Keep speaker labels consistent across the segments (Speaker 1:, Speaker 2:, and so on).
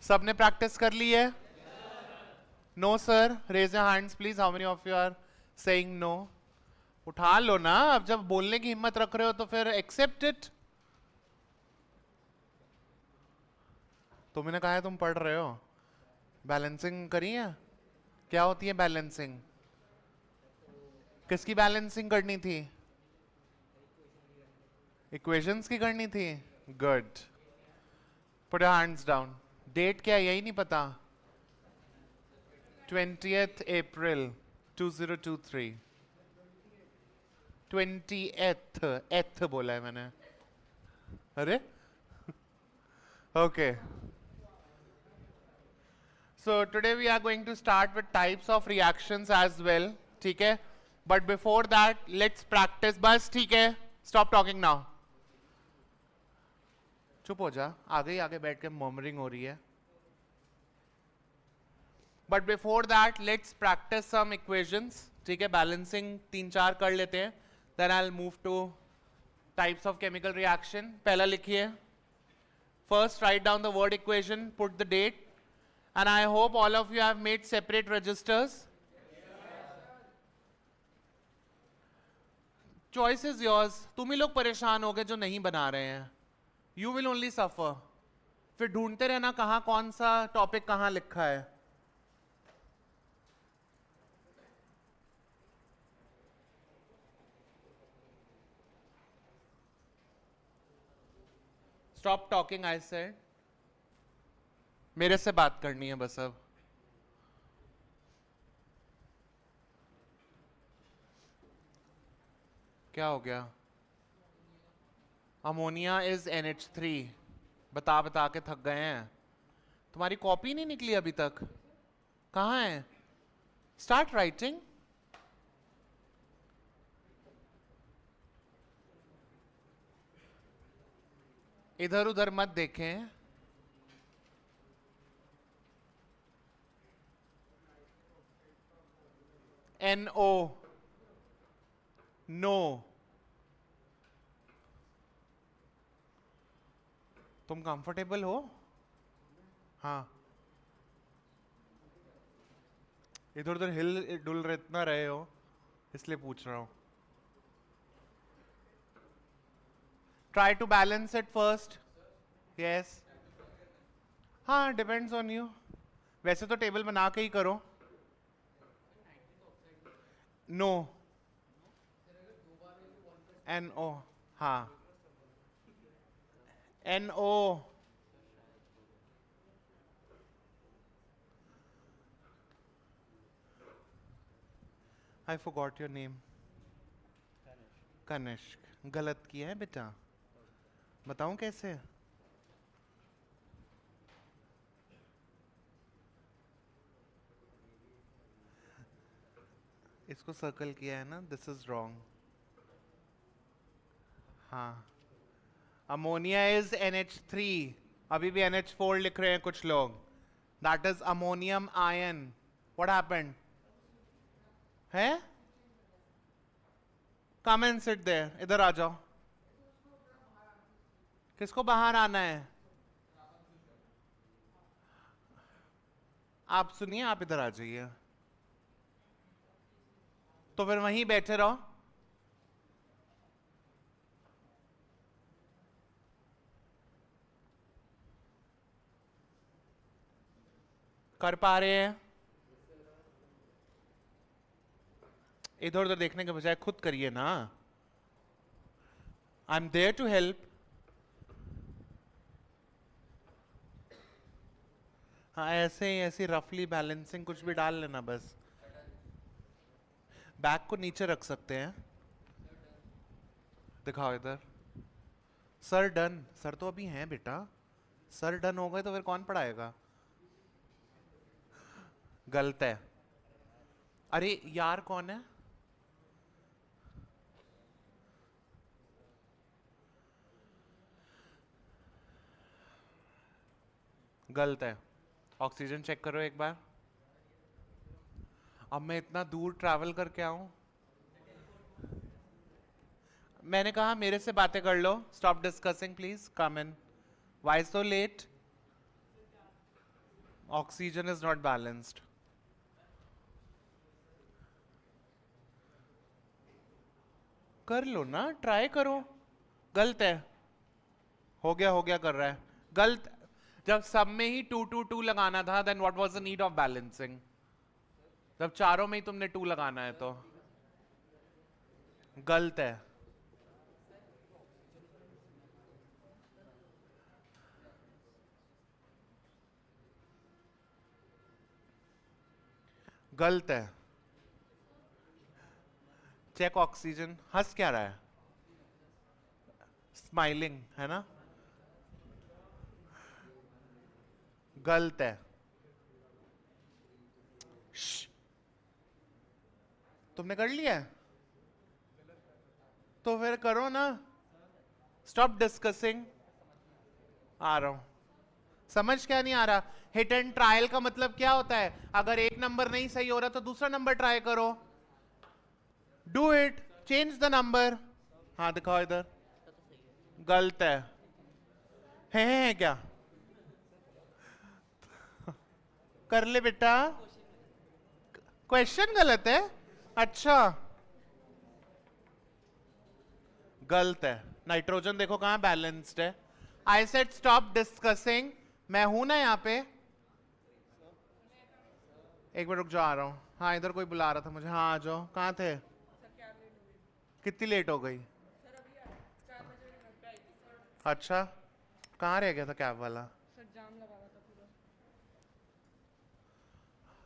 Speaker 1: सबने प्रैक्टिस कर ली है? No sir, raise your hands please, how many of you are saying no? उठा लो ना, अब जब बोलने की हिम्मत रख रहे हो तो फिर एक्सेप्ट इट। तुमने कहा है तुम पढ़ रहे हो। बैलेंसिंग करी है? क्या होती है बैलेंसिंग? किसकी बैलेंसिंग करनी थी? इक्वेशंस की करनी थी। Good, put your hands down. Date क्या है यही नहीं पता? 20th April 2023। 20th एथ बोला है मैंने। अरे okay, so today we are going to start with types of reactions as well, ठीक है? But before that let's practice। बस ठीक है, stop talking now। चुप हो जा, आगे बैठ के मर्मरिंग हो रही है। But before that let's practice some equations, ठीक है? बैलेंसिंग 3-4 कर लेते हैं, then I'll move to types of chemical reaction। पहला लिखिए। First write down the word equation, put the date, and I hope all of you have made separate registers। Choice is yours। तुम ही लोग परेशान हो गए जो नहीं बना रहे हैं। You will only suffer। फिर ढूंढते रहना कहाँ कौन सा टॉपिक कहाँ लिखा है। Stop talking, I said। मेरे से बात करनी है बस अब। क्या हो गया? Ammonia is NH3। बता बता के थक गए हैं। तुम्हारी कॉपी नहीं निकली अभी तक? कहाँ है? Start writing. इधर उधर मत देखें। NO no. तुम कंफर्टेबल हो? हाँ, इधर उधर हिल डुल इतना रहे हो इसलिए पूछ रहा हूं। Try to balance it first. Yes, हाँ, डिपेंड्स ऑन यू। वैसे तो टेबल बना के ही करो। नो, NO, हाँ, NO। I forgot your name। Kanishk. गलत किया है बेटा, बताऊं कैसे? इसको सर्कल किया है ना, दिस इज रॉन्ग। हाँ, अमोनिया इज NH3। अभी भी NH4 लिख रहे हैं कुछ लोग। That is ammonium ion. What happened? है? Come and sit there. इधर आ जाओ। किसको बाहर आना है? आप सुनिए, आप इधर आ जाइए। तो फिर वहीं बैठे रहो। कर पा रहे हैं? इधर उधर देखने के बजाय खुद करिए ना। I am there to help. हाँ, ऐसे ही ऐसी रफली बैलेंसिंग कुछ भी डाल लेना बस। बैग को नीचे रख सकते हैं। दिखाओ इधर। Sir done. सर तो अभी हैं बेटा। सर डन हो गए तो फिर कौन पढ़ाएगा? गलत है। अरे यार, कौन है? गलत है। ऑक्सीजन चेक करो एक बार। अब मैं इतना दूर ट्रैवल करके आऊं। मैंने कहा मेरे से बातें कर लो। Stop discussing please, come in. Why so late? Oxygen is not balanced. कर लो ना, ट्राई करो. गलत है. हो गया कर रहा है. गलत. जब सब में ही 2 2 2 लगाना था, then what was the need of balancing? जब चारों में ही तुमने 2 लगाना है तो गलत है. गलत है. Check oxygen. हंस क्या रहा है? स्माइलिंग है ना. गलत है. तुमने कर लिया है तो फिर करो ना. Stop discussing. आ रहा हूं. समझ क्या नहीं आ रहा? हिट एंड ट्रायल का मतलब क्या होता है? अगर एक नंबर नहीं सही हो रहा तो दूसरा नंबर ट्राई करो. Do it. Change the number. हाँ दिखाओ इधर. गलत है क्या? कर ले बेटा. क्वेश्चन गलत है. अच्छा गलत है. नाइट्रोजन देखो कहां बैलेंस्ड है. I said stop discussing. मैं हूं ना यहाँ पे. एक मिनट रुक जाओ, आ रहा हूं. हाँ इधर कोई बुला रहा था मुझे. हाँ आ जाओ. कहाँ थे? कितनी लेट हो गई? अच्छा कहाँ रह गया था कैब वाला?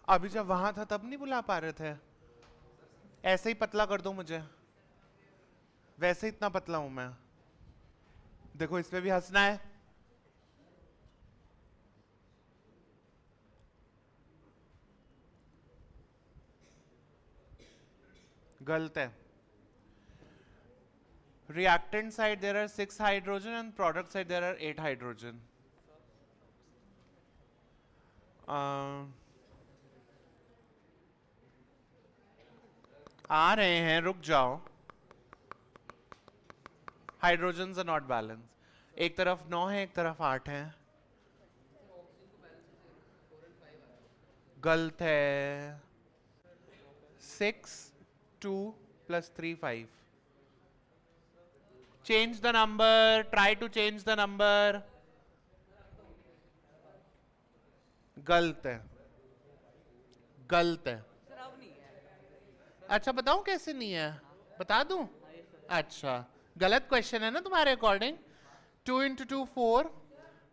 Speaker 1: अभी जब वहां था तब नहीं बुला पा रहे थे? ऐसे ही पतला कर दो मुझे. वैसे इतना पतला हूं मैं. देखो इस पे भी हंसना है. गलत है. reactant side there are 6 hydrogen and product side there are 8 hydrogen. आ रहे हैं, रुक जाओ. Hydrogen are not balance. एक तरफ 9 है, एक तरफ 8 है. गलत है. 6 2 plus 3 5. Change the number. Try to change the number. गलत है. गलत है. अच्छा बताऊं कैसे नहीं है? बता दूं? अच्छा गलत क्वेश्चन है ना तुम्हारे अकॉर्डिंग. 2 into 2 4.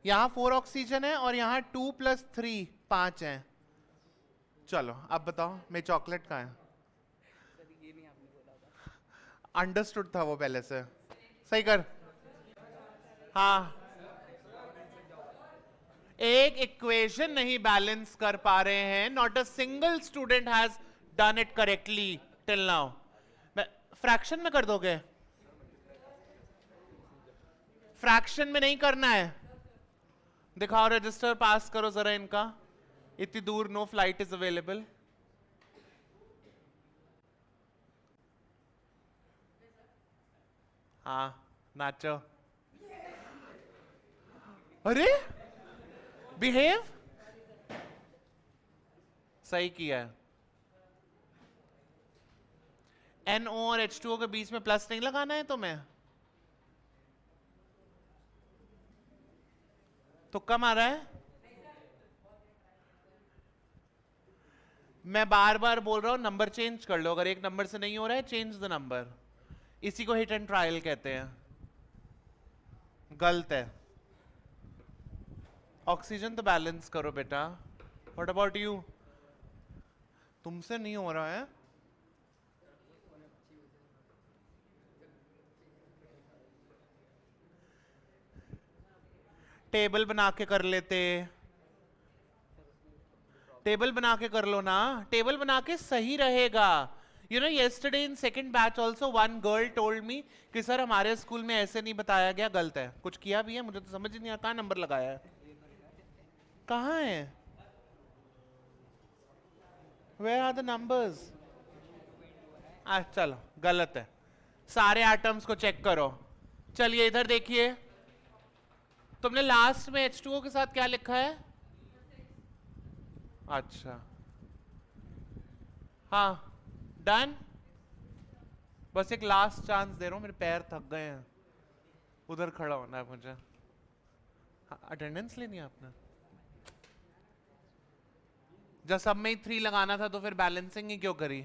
Speaker 1: यहाँ 4 ऑक्सीजन है और यहाँ 2 plus 3 5 है. चलो अब बताओ मेरी चॉकलेट कहाँ है? अंडरस्टूड था वो पहले से. सही कर. हाँ एक इक्वेशन नहीं बैलेंस कर पा रहे हैं. Not a single student has done it correctly till now. Fraction में कर दोगे? फ्रैक्शन में नहीं करना है. दिखाओ रजिस्टर पास करो जरा इनका. इतनी दूर नो फ्लाइट इज अवेलेबल. हाँ नाचो. अरे बिहेव. सही किया है. NO और H2O के बीच में प्लस नहीं लगाना है तुम्हें. तो कम आ रहा है. मैं बार बार बोल रहा हूं नंबर चेंज कर लो. अगर एक नंबर से नहीं हो रहा है चेंज द नंबर. इसी को हिट एंड ट्रायल कहते हैं. गलत है. ऑक्सीजन तो बैलेंस करो बेटा. What about you? तुमसे नहीं हो रहा है. टेबल बना के कर लेते. टेबल बना के कर लो ना. टेबल बना के सही रहेगा. You know, yesterday in second batch also one girl told me कि सर हमारे स्कूल में ऐसे नहीं बताया गया. गलत है. कुछ किया भी है मुझे तो समझ ही नहीं आता. कहाँ नंबर लगाया है? कहाँ है? Where are the numbers? चलो गलत है. सारे एटम्स को चेक करो. चलिए इधर देखिए. तुमने लास्ट में H2O के साथ क्या लिखा है? अच्छा हाँ डन। बस एक लास्ट चांस दे रहा हूँ, मेरे पैर थक गए हैं, उधर खड़ा होना है मुझे। अटेंडेंस लेनी है आपने? जब सब में ही 3 लगाना था तो फिर बैलेंसिंग ही क्यों करी?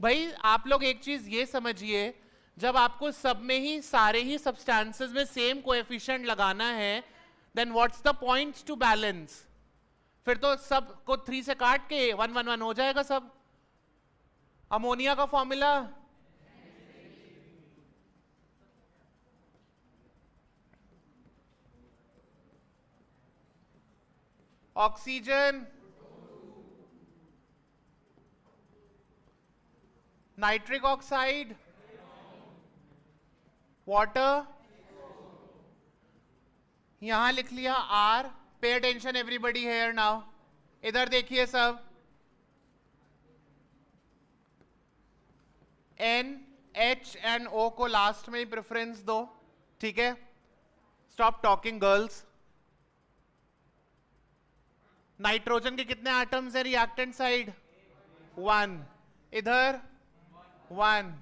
Speaker 1: भाई आप लोग एक चीज ये समझिए, जब आपको सब में ही सारे ही सब्सटेंसेस में सेम कोएफिशिएंट लगाना है, then what's the point to balance? फिर तो सब को 3 से काट के 1 1 1 हो जाएगा सब। अमोनिया का formula oxygen, nitric oxide, water, यहां लिख लिया are. Pay attention everybody here now, इधर देखिए सब। एन एच एंड ओ को लास्ट में ही प्रेफरेंस दो, ठीक है? Stop talking girls. नाइट्रोजन के कितने एटम्स है रिएक्टेंट साइड? 1। इधर 1।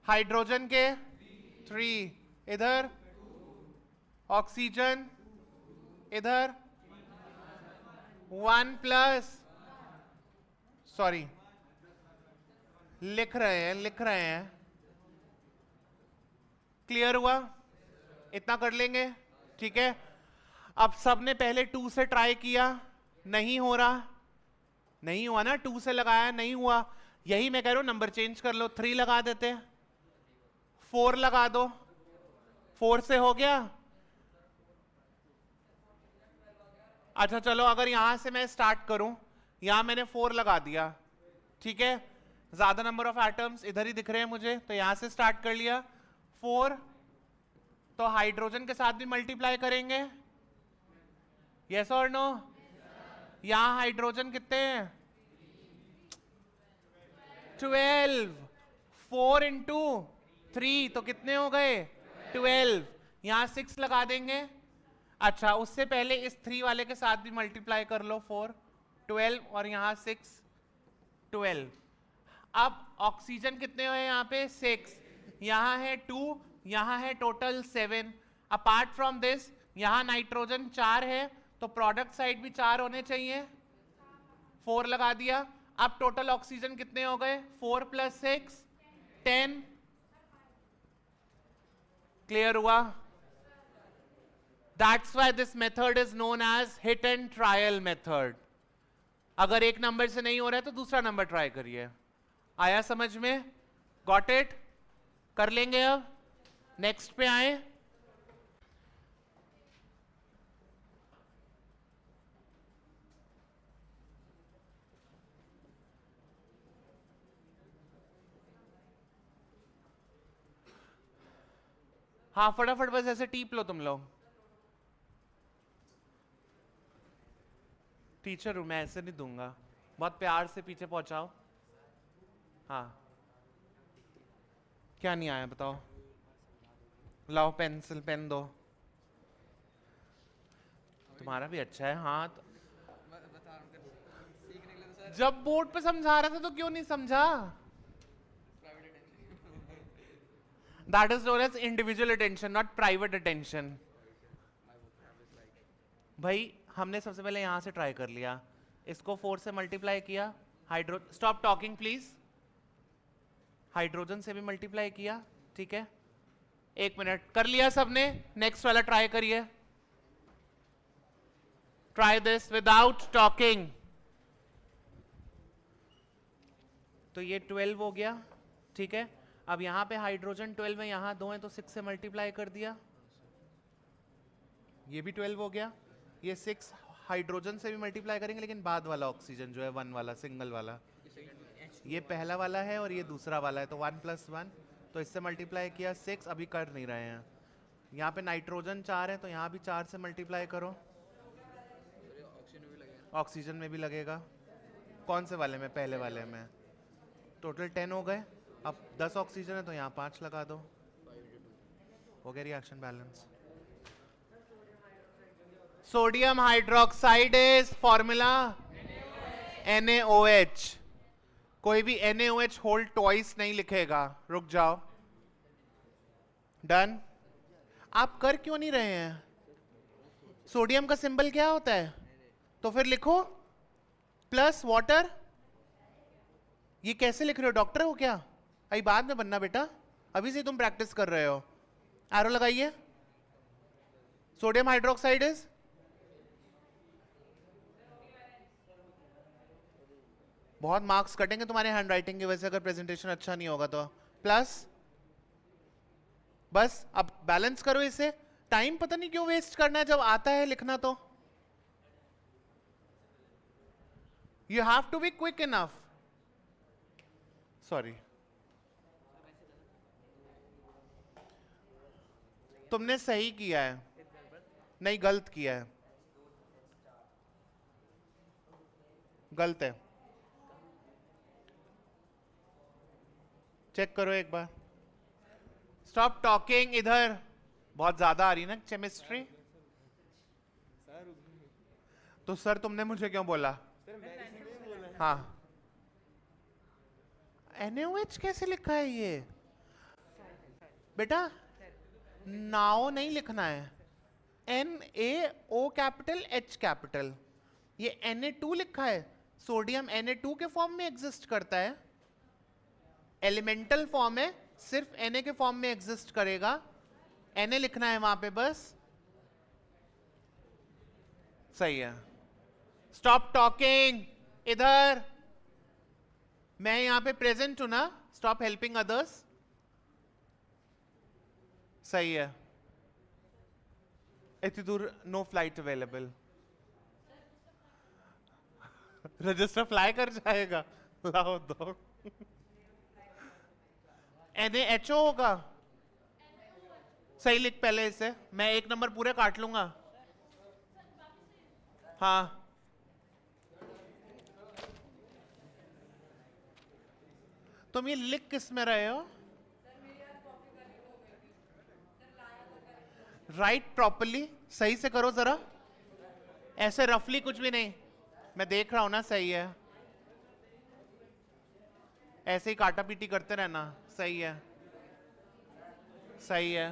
Speaker 1: हाइड्रोजन के 3। इधर ऑक्सीजन, इधर 1 प्लस, सॉरी लिख रहे हैं। क्लियर हुआ? इतना कर लेंगे, ठीक है? अब सबने पहले 2 से ट्राई किया, नहीं हो रहा, नहीं हुआ ना, 2 से लगाया नहीं हुआ, यही मैं कह रहा हूं नंबर चेंज कर लो, 3 लगा देते हैं, 4 लगा दो, 4 से हो गया। अच्छा चलो, अगर यहां से मैं स्टार्ट करूं, यहां मैंने 4 लगा दिया, ठीक है? ज्यादा नंबर ऑफ एटम्स इधर ही दिख रहे हैं मुझे, तो यहां से स्टार्ट कर लिया 4। तो हाइड्रोजन के साथ भी मल्टीप्लाई करेंगे, यस और नो? यहां हाइड्रोजन कितने हैं? 12। 4 इंटू 3 तो कितने हो गए? 12। यहां 6 लगा देंगे। अच्छा, उससे पहले इस 3 वाले के साथ भी मल्टीप्लाई कर लो, 4 12 और यहां 6 12। अब ऑक्सीजन कितने हुए यहाँ पे? 6। यहां है 2, यहां है टोटल 7। अपार्ट फ्रॉम दिस यहां नाइट्रोजन 4 है, तो प्रोडक्ट साइड भी 4 होने चाहिए, 4 लगा दिया। अब टोटल ऑक्सीजन कितने हो गए? 4 + 6 10। क्लियर हुआ? That's why this method is known as hit and trial method. अगर एक नंबर से नहीं हो रहा है तो दूसरा नंबर ट्राई करिए। आया समझ में? Got it? कर लेंगे अब, नेक्स्ट पे आए। हाँ फटाफट बस ऐसे टीप लो तुम लोग। टीचर हूं मैं, ऐसे नहीं दूंगा, बहुत प्यार से पीछे पहुंचाओ। हाँ क्या नहीं आया बताओ? लाओ पेंसिल पेन दो। तुम्हारा भी अच्छा है हाथ। जब बोर्ड पे समझा रहा था तो क्यों नहीं समझा? That is known as individual attention, not private attention. भाई हमने सबसे पहले यहां से ट्राई कर लिया, इसको 4 से मल्टीप्लाई किया, hydro stop talking please, hydrogen से भी मल्टीप्लाई किया, ठीक है? 1 मिनट, कर लिया सबने? नेक्स्ट वाला ट्राई करिए, ट्राई दिस विदाउट टॉकिंग। तो ये 12 हो गया, ठीक है? अब यहां पे हाइड्रोजन 12 है, यहां 2 है तो 6 से मल्टीप्लाई कर दिया, ये भी 12 हो गया। ये 6 हाइड्रोजन से भी मल्टीप्लाई करेंगे, लेकिन बाद वाला ऑक्सीजन जो है 1 वाला सिंगल वाला, ये पहला वाला है और ये दूसरा वाला है, तो 1 + 1, तो इससे मल्टीप्लाई किया 6। अभी कर नहीं रहे हैं, यहाँ पे नाइट्रोजन 4 है तो यहाँ भी 4 से मल्टीप्लाई करो, ऑक्सीजन में भी लगेगा। कौन से वाले में? पहले वाले में। टोटल 10 हो गए। अब 10 ऑक्सीजन है तो यहाँ 5 लगा दो, हो गया reaction balance. Sodium hydroxide is formula NaOH, कोई भी NaOH होल्ड ट्वाइस नहीं लिखेगा. रुक जाओ. डन. आप कर क्यों नहीं रहे हैं? सोडियम का सिंबल क्या होता है? तो फिर लिखो प्लस वाटर. ये कैसे लिख रहे हो? डॉक्टर हो क्या? अभी बाद में बनना बेटा, अभी से तुम प्रैक्टिस कर रहे हो. एरो लगाइए. सोडियम हाइड्रोक्साइड इज बहुत मार्क्स कटेंगे तुम्हारे हैंड राइटिंग की वजह से अगर प्रेजेंटेशन अच्छा नहीं होगा तो. प्लस बस अब बैलेंस करो इसे. टाइम पता नहीं क्यों वेस्ट करना है जब आता है लिखना. तो you have to be quick enough. Sorry, तुमने सही किया है. नहीं, गलत किया है. गलत है. चेक करो एक बार. Stop talking. इधर बहुत ज्यादा आ रही ना केमिस्ट्री. तो सर तुमने मुझे क्यों बोला? हाँ, NaOH कैसे लिखा है ये? बेटा नाओ नहीं लिखना है, NaO कैपिटल H कैपिटल. ये Na2 लिखा है. सोडियम Na2 के फॉर्म में एग्जिस्ट करता है. एलिमेंटल फॉर्म है, सिर्फ Na के फॉर्म में एग्जिस्ट करेगा. Na लिखना है वहां पे बस. सही है. Stop talking. इधर मैं यहां पे प्रेजेंट हूं ना. Stop helping others. सही है. इतनी दूर no flight available. Register fly कर जाएगा. लाओ दो. NaHO होगा. सही लिख पहले इसे. मैं एक नंबर पूरे काट लूंगा. हाँ, तुम ये लिख किस में रहे हो? Right properly. सही से करो जरा. ऐसे रफली कुछ भी नहीं. मैं देख रहा हूं ना. सही है. ऐसे ही काटा पीटी करते रहना. सही है. सही है.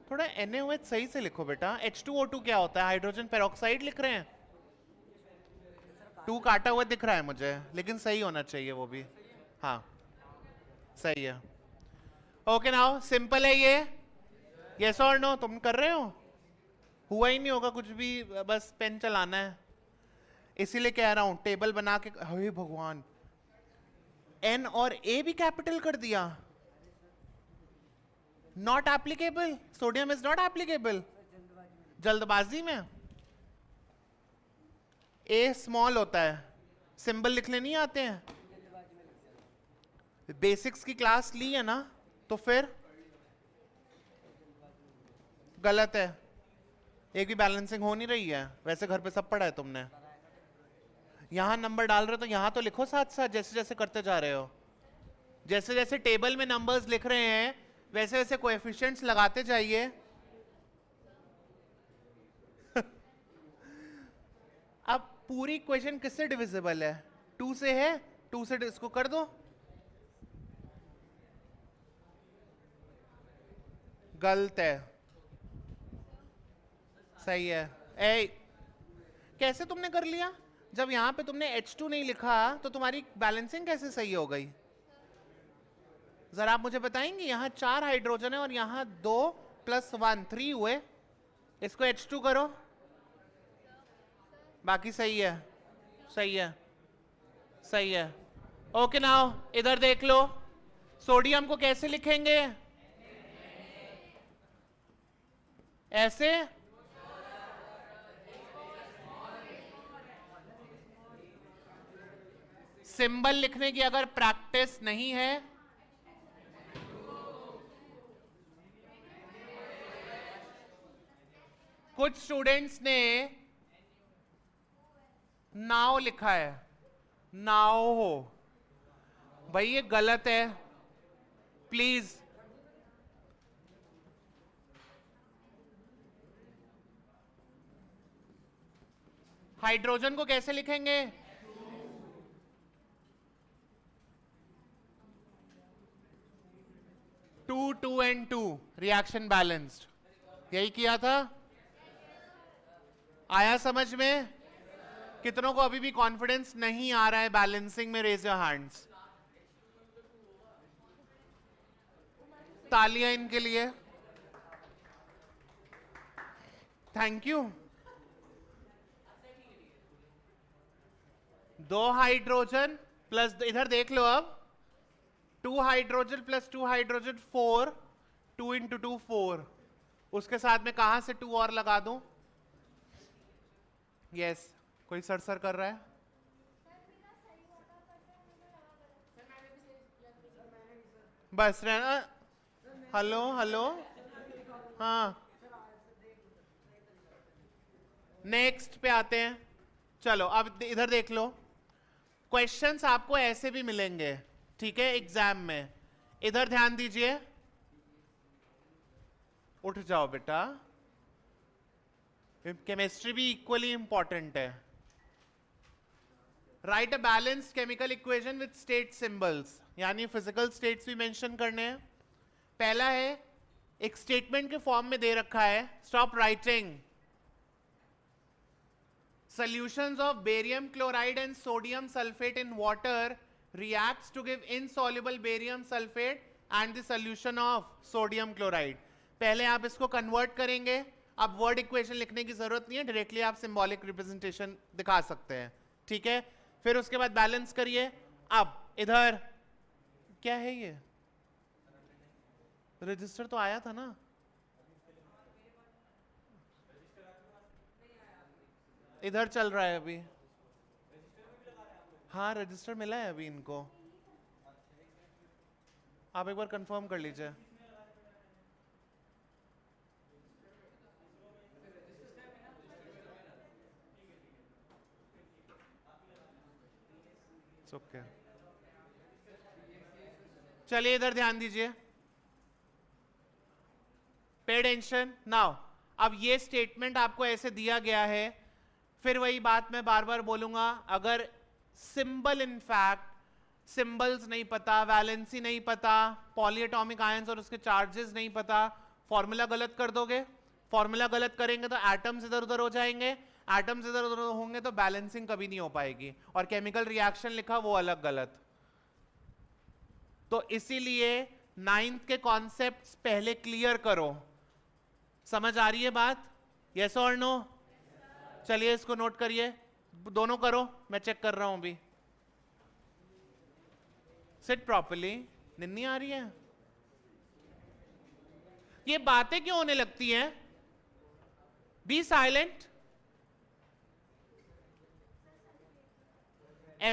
Speaker 1: थोड़ा NaOH सही से लिखो बेटा. H2O2 क्या होता है? हाइड्रोजन पेरोक्साइड लिख रहे हैं. 2 काटा हुआ दिख रहा है मुझे, लेकिन सही होना चाहिए वो भी. हाँ सही है. ओके नाउ सिंपल है ये. यस और नो? तुम कर रहे हो? हुआ ही नहीं होगा कुछ भी, बस पेन चलाना है. इसीलिए कह रहा हूं टेबल बना के. हे भगवान, N और A भी कैपिटल कर दिया. Not applicable. Sodium is not applicable. जल्दबाजी में. A स्मॉल होता है. सिंबल लिखने नहीं आते हैं. बेसिक्स की क्लास ली है ना, तो फिर गलत है. एक भी बैलेंसिंग हो नहीं रही है. वैसे घर पे सब पढ़ा है तुमने. यहां नंबर डाल रहे हो तो यहां तो लिखो साथ साथ, जैसे जैसे करते जा रहे हो. जैसे जैसे टेबल में नंबर्स लिख रहे हैं वैसे वैसे कोएफिशिएंट्स लगाते जाइए. अब पूरी इक्वेशन किससे डिविजिबल है? 2 से है. 2 से इसको कर दो. गलत है. सही है. ए, कैसे तुमने कर लिया? जब यहां पे तुमने H2 नहीं लिखा तो तुम्हारी बैलेंसिंग कैसे सही हो गई? जरा आप मुझे बताएंगे. यहां 4 हाइड्रोजन है और यहां 2 + 1 3 हुए. इसको H2 करो. बाकी सही है. सही है. सही है. ओके नाउ इधर देख लो. सोडियम को कैसे लिखेंगे? ऐसे. सिंबल लिखने की अगर प्रैक्टिस नहीं है, कुछ स्टूडेंट्स ने नाव लिखा है. नाव हो भाई, ये गलत है. प्लीज हाइड्रोजन को कैसे लिखेंगे? Two two and two, reaction balanced. यही किया था। आया समझ में? कितनों को अभी भी कॉन्फिडेंस नहीं आ रहा है बैलेंसिंग में? Raise your hands. तालियां इनके लिए, थैंक यू। दो हाइड्रोजन प्लस, इधर देख लो अब, 2 हाइड्रोजन प्लस 2 हाइड्रोजन 4, 2 इंटू 2 4। उसके साथ में कहां से 2 और लगा दूं? यस, कोई सर सर कर रहा है? बस रहना। हेलो हेलो, हाँ नेक्स्ट पे आते हैं। चलो अब इधर देख लो, क्वेश्चंस आपको ऐसे भी मिलेंगे, ठीक है, एग्जाम में। इधर ध्यान दीजिए, उठ जाओ बेटा, केमिस्ट्री भी इक्वली इंपॉर्टेंट है। Right a balanced chemical equation with state symbols, यानी फिजिकल स्टेट्स भी मेंशन करने हैं। पहला है, एक स्टेटमेंट के फॉर्म में दे रखा है, stop writing. Solutions of barium chloride and sodium sulfate in water reacts to give insoluble barium sulfate and the solution of sodium chloride. पहले आप इसको कन्वर्ट करेंगे। अब वर्ड इक्वेशन लिखने की जरूरत नहीं है, डायरेक्टली आप सिंबॉलिक रिप्रेजेंटेशन दिखा सकते हैं, ठीक है। फिर उसके बाद बैलेंस करिए। अब इधर क्या है, ये रजिस्टर तो आया था ना? इधर चल रहा है अभी। हाँ रजिस्टर मिला है अभी इनको, आप एक बार कंफर्म कर लीजिए। ओके, चलिए इधर ध्यान दीजिए, पे अटेंशन नाउ। अब ये स्टेटमेंट आपको ऐसे दिया गया है, फिर वही बात मैं बार बार बोलूंगा, अगर सिंबल, इनफैक्ट सिंबल्स नहीं पता, वैलेंसी नहीं पता, पॉलीएटॉमिक आयंस और उसके चार्जेस नहीं पता, फॉर्मूला गलत कर दोगे। फॉर्मूला गलत करेंगे तो एटम्स इधर उधर हो जाएंगे, एटम्स इधर उधर होंगे तो बैलेंसिंग कभी नहीं हो पाएगी, और केमिकल रिएक्शन लिखा वो अलग गलत। तो इसीलिए 9th के कॉन्सेप्ट्स पहले क्लियर करो। समझ आ रही है बात? यस और नो? चलिए इसको नोट करिए, दोनों करो, मैं चेक कर रहा हूं अभी। Seat properly. निन्नी आ रही है? ये बातें क्यों होने लगती हैं? B silent.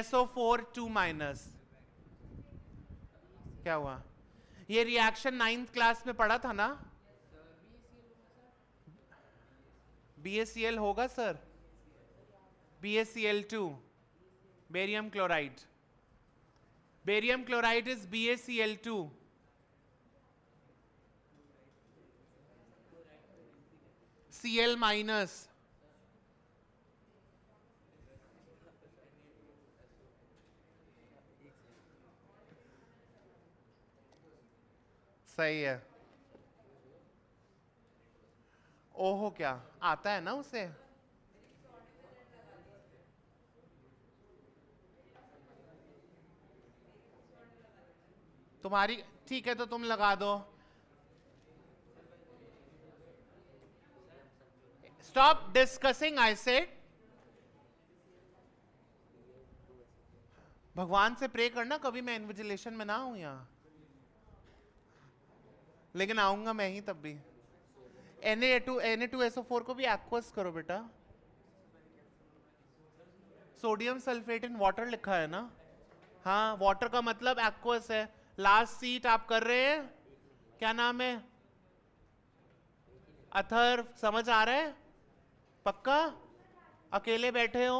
Speaker 1: SO4 2-, क्या हुआ? ये रिएक्शन 9th क्लास में पढ़ा था ना? BaCl होगा sir, BaCl2, barium chloride. Barium chloride is BaCl2। Cl-। सही है। ओहो, क्या आता है ना उसे? तुम्हारी ठीक है तो तुम लगा दो। Stop discussing, I said. भगवान से प्रे करना कभी मैं इन्विजिलेशन में ना हूं यहां, लेकिन आऊंगा मैं ही तब भी। Na2SO4 को भी एक्वस करो बेटा। सोडियम सल्फेट इन वाटर लिखा है ना? हाँ, वाटर का मतलब एक्वस है। लास्ट सीट आप कर रहे हैं, क्या नाम है? अथर्व, समझ आ रहा है? पक्का? अकेले बैठे हो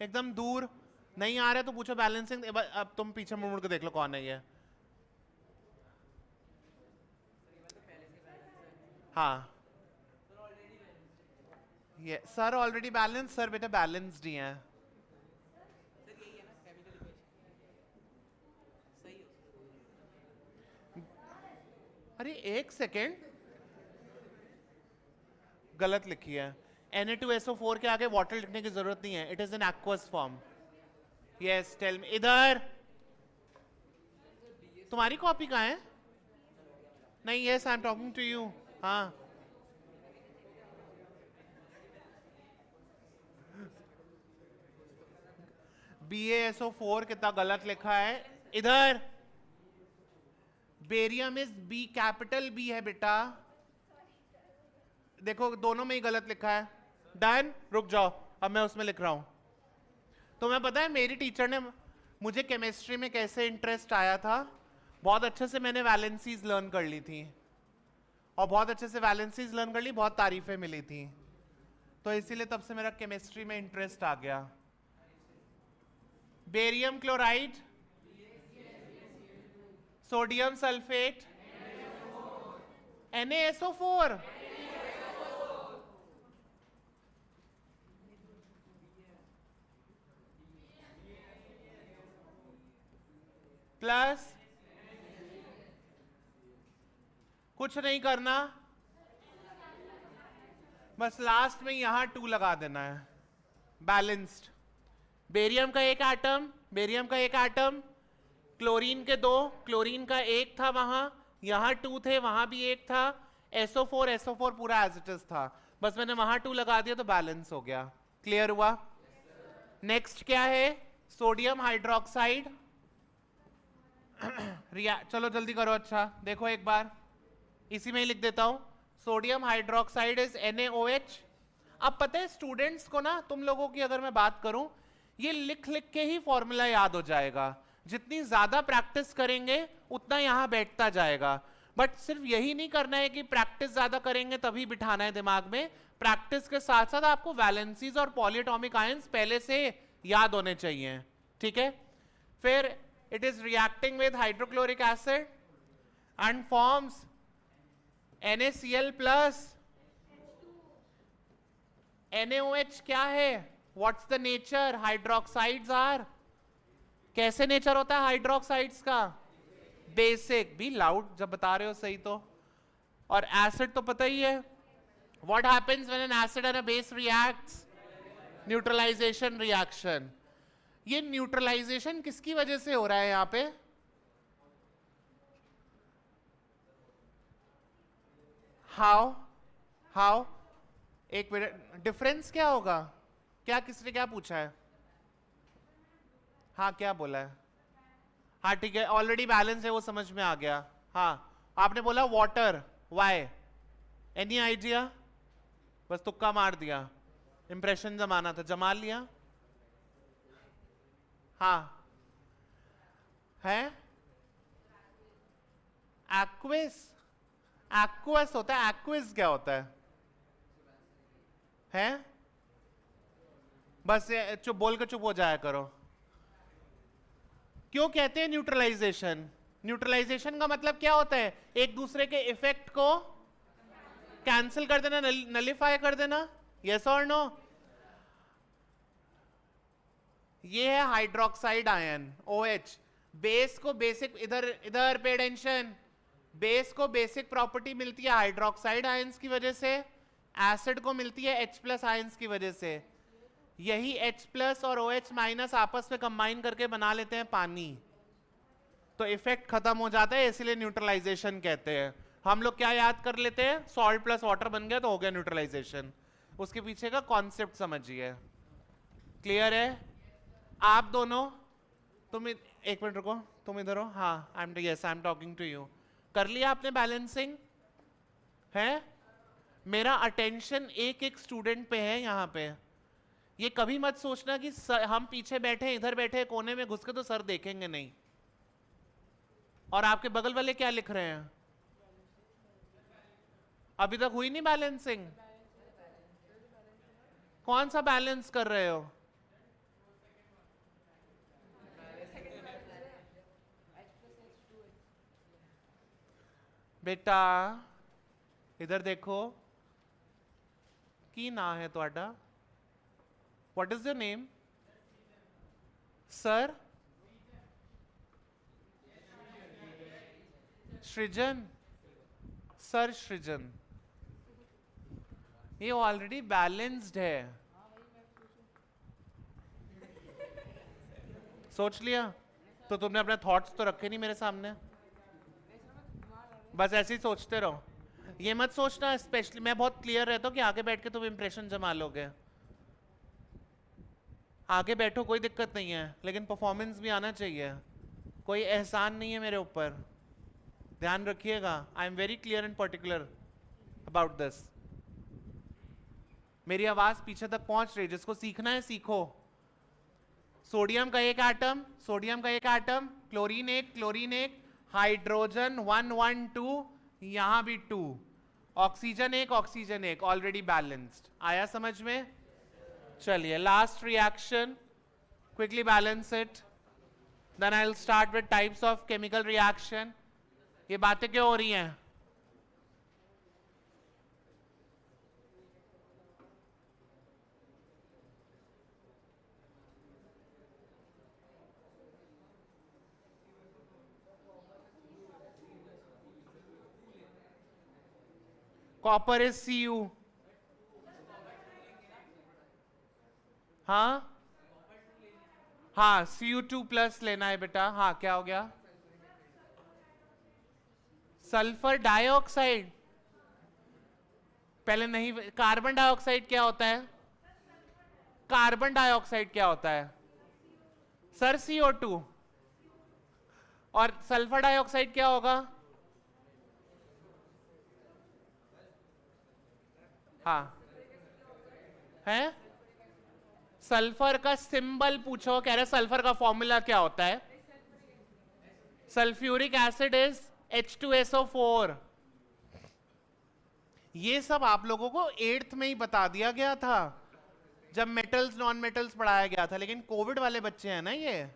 Speaker 1: एकदम दूर, नहीं आ रहा है तो पूछो बैलेंसिंग। अब तुम पीछे मुड़ के देख लो कौन है ये। हाँ ये सर ऑलरेडी बैलेंस, सर बेटा बैलेंस्ड ही है। अरे एक सेकेंड, गलत लिखी है। Na2SO4 के आगे वाटर लिखने की जरूरत नहीं है, it is an aqueous form. Yes tell me, इधर तुम्हारी कॉपी कहाँ है? नहीं, yes I am talking to you. हाँ BaSO4 कितना गलत लिखा है इधर। Barium is B, capital B है बेटा, देखो दोनों में ही गलत लिखा है। डन, रुक जाओ, अब मैं उसमें लिख रहा हूं। तो मैं पता है मेरी टीचर ने मुझे केमिस्ट्री में कैसे इंटरेस्ट आया था, बहुत अच्छे से मैंने वैलेंसीज लर्न कर ली थी, और बहुत अच्छे से वैलेंसीज लर्न कर ली, बहुत तारीफें मिली थी, तो इसीलिए तब से मेरा केमिस्ट्री में इंटरेस्ट आ गया। Barium chloride, sodium sulphate, NaSO4, plus कुछ नहीं करना, बस लास्ट में यहां 2 लगा देना है। बैलेंस्ड, बेरियम का एक एटम, बेरियम का एक एटम, क्लोरीन के 2, क्लोरीन का एक था वहां, यहां 2 थे, वहां भी एक था। SO4 पूरा एज इट इज था, बस मैंने वहां 2 लगा दिया तो बैलेंस हो गया। क्लियर हुआ? नेक्स्ट क्या है? Sodium hydroxide. चलो जल्दी करो। अच्छा देखो एक बार, इसी में ही लिख देता हूं, सोडियम हाइड्रोक्साइड इज NaOH। अब पता है स्टूडेंट्स को ना, तुम लोगों की अगर मैं बात करूं, ये लिख लिख के ही फॉर्मूला याद हो जाएगा, जितनी ज्यादा प्रैक्टिस करेंगे उतना यहां बैठता जाएगा। बट सिर्फ यही नहीं करना है कि प्रैक्टिस ज्यादा करेंगे तभी बिठाना है दिमाग में, प्रैक्टिस के साथ साथ आपको वैलेंसीज और पॉलीएटॉमिक आयंस पहले से याद होने चाहिए। ठीक है? फिर it is reacting with hydrochloric acid and forms NaCl plus NaOH। क्या है? what's the nature? hydroxides are, कैसे नेचर होता है हाइड्रोक्साइड्स का? बेसिक। भी लाउड जब बता रहे हो सही तो। और एसिड तो पता ही है, what happens when an acid and a base reacts? Neutralisation reaction. ये न्यूट्रलाइजेशन किसकी वजह से हो रहा है यहां पे? हाउ एक मिनट, डिफरेंस क्या होगा? क्या किसने क्या पूछा है? हाँ क्या बोला है? हाँ ठीक है, ऑलरेडी बैलेंस है वो समझ में आ गया। हाँ आपने बोला वाटर, वाई? Any idea? बस तुक्का मार दिया, इंप्रेशन जमाना था, जमा लिया। हाँ है एक्विस, एक्वस होता है, एक्विस क्या होता है? हैं? बस चुप बोल के चुप हो जाया करो। क्यों कहते हैं न्यूट्रलाइजेशन? न्यूट्रलाइजेशन का मतलब क्या होता है? एक दूसरे के इफेक्ट को कैंसिल कर देना, नलिफाई कर देना। यस और नो? ये है हाइड्रोक्साइड आयन OH। बेस को बेसिक, इधर पे टेंशन, बेस को बेसिक प्रॉपर्टी मिलती है हाइड्रोक्साइड आयंस की वजह से, एसिड को मिलती है H+ आयंस की वजह से। यही H+ और OH- आपस में कंबाइन करके बना लेते हैं पानी, तो इफेक्ट खत्म हो जाता है, इसलिए न्यूट्रलाइजेशन कहते हैं। हम लोग क्या याद कर लेते हैं? सॉल्ट प्लस वाटर बन गया तो हो गया न्यूट्रलाइजेशन। उसके पीछे का कॉन्सेप्ट समझिए। क्लियर है? आप दोनों, तुम एक मिनट रुको, तुम इधर हो। हाँ I am talking to you. कर लिया आपने बैलेंसिंग? है? मेरा अटेंशन एक एक स्टूडेंट पे है यहाँ पे। ये कभी मत सोचना कि हम पीछे बैठे, इधर बैठे कोने में घुस के तो सर देखेंगे नहीं। और आपके बगल वाले क्या लिख रहे हैं? अभी तक हुई नहीं बैलेंसिंग? कौन सा बैलेंस कर रहे हो? बेटा इधर देखो, की ना है ਤੁਹਾਡਾ? What is your name? Sir? Shrijan? Sir Shrijan. ये ऑलरेडी बैलेंस्ड है. सोच लिया? तो तुमने अपने थॉट्स तो रखे नहीं मेरे सामने. बस ऐसे ही सोचते रहो. ये मत सोचना, स्पेशली मैं बहुत क्लियर रहता हूँ कि आगे बैठ के तुम इंप्रेशन जमा लोगे. आगे बैठो, कोई दिक्कत नहीं है, लेकिन परफॉर्मेंस भी आना चाहिए. कोई एहसान नहीं है मेरे ऊपर, ध्यान रखिएगा. I am very clear and particular about this. मेरी आवाज पीछे तक पहुंच रही. जिसको सीखना है सीखो. सोडियम का एक एटम, सोडियम का एक एटम, क्लोरीन एक, हाइड्रोजन 1 1 2, यहां भी 2, ऑक्सीजन एक, ऑलरेडी बैलेंस्ड. आया समझ में? चलिए last reaction, quickly balance it, then I will start with types of chemical reaction. ये बातें क्यों हो रही हैं? Copper is Cu. हाँ हाँ, Cu2 प्लस लेना है बेटा. हाँ क्या हो गया? Sulphur dioxide. पहले नहीं, कार्बन डाइऑक्साइड क्या होता है? कार्बन डाइऑक्साइड क्या होता है सर? CO2. और सल्फर डाइऑक्साइड क्या होगा? हाँ है. सल्फर का सिंबल पूछो. कह रहे सल्फर का फॉर्मूला क्या होता है? Sulphuric acid is H2SO4. ये सब आप लोगों को 8th में ही बता दिया गया था जब मेटल्स नॉन मेटल्स पढ़ाया गया था. लेकिन कोविड वाले बच्चे हैं ना ये.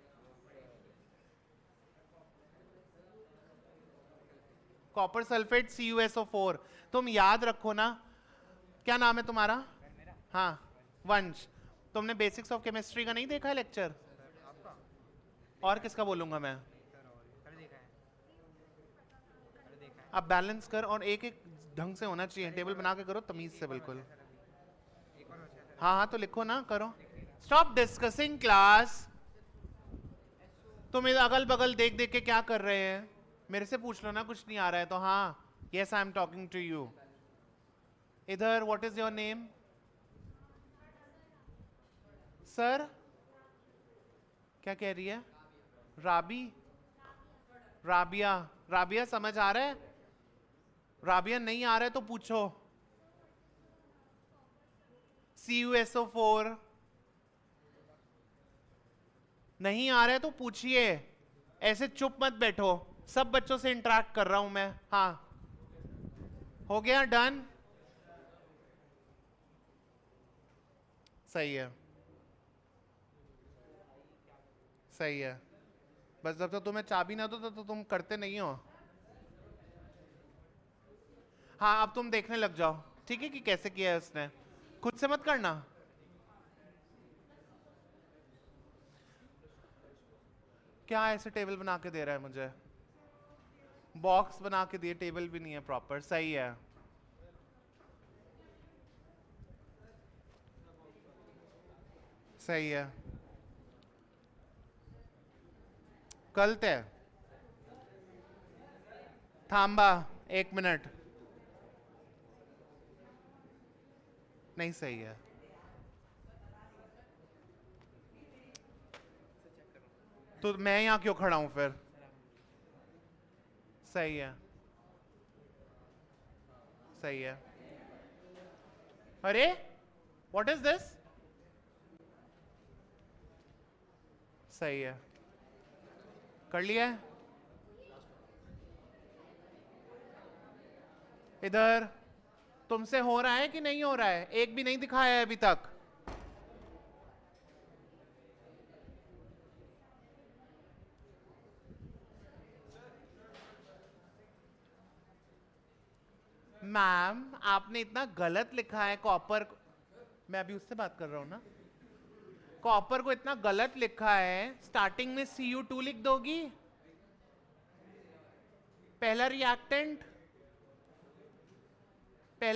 Speaker 1: Copper sulphate CuSO4. तुम याद रखो ना. क्या नाम है तुम्हारा? हाँ वंश. तुमने बेसिक्स ऑफ केमिस्ट्री का नहीं देखा है लेक्चर? और किसका बोलूंगा मैं? आप बैलेंस कर, और एक एक ढंग से होना चाहिए. टेबल बना के करो तमीज से बिल्कुल. हाँ हाँ तो लिखो ना, करो. Stop discussing class. तुम अगल बगल देख देख के क्या कर रहे हैं? मेरे से पूछ लो ना, कुछ नहीं आ रहा है तो. हाँ yes I am talking to you. इधर what is your name? Sir क्या कह रही है? राबी, राबिया. राबिया समझ आ रहा है? राबिया नहीं आ रहा है तो पूछो. CuSO4 नहीं आ रहा है तो पूछिए. ऐसे चुप मत बैठो. सब बच्चों से इंटरेक्ट कर रहा हूं मैं. हाँ हो गया, डन. सही है, सही है. बस जब तक तुम्हें चाबी ना दो तो तुम करते नहीं हो. हाँ अब तुम देखने लग जाओ, ठीक है, कि कैसे किया है उसने. खुद से मत करना. क्या ऐसे टेबल बना के दे रहा है मुझे? बॉक्स बना के दिए, टेबल भी नहीं है प्रॉपर. सही है. सही है. कलते थांबा 1 मिनट. नहीं सही है. तो मैं यहां क्यों खड़ा हूं फिर? सही है, सही है. अरे व्हाट इज दिस? सही है, कर लिया है. इधर तुमसे हो रहा है कि नहीं हो रहा है? एक भी नहीं दिखाया है अभी तक. मैम आपने इतना गलत लिखा है कॉपर. मैं अभी उससे बात कर रहा हूं ना। कॉपर को इतना गलत लिखा है, स्टार्टिंग में Cu2 लिख दोगी। पहला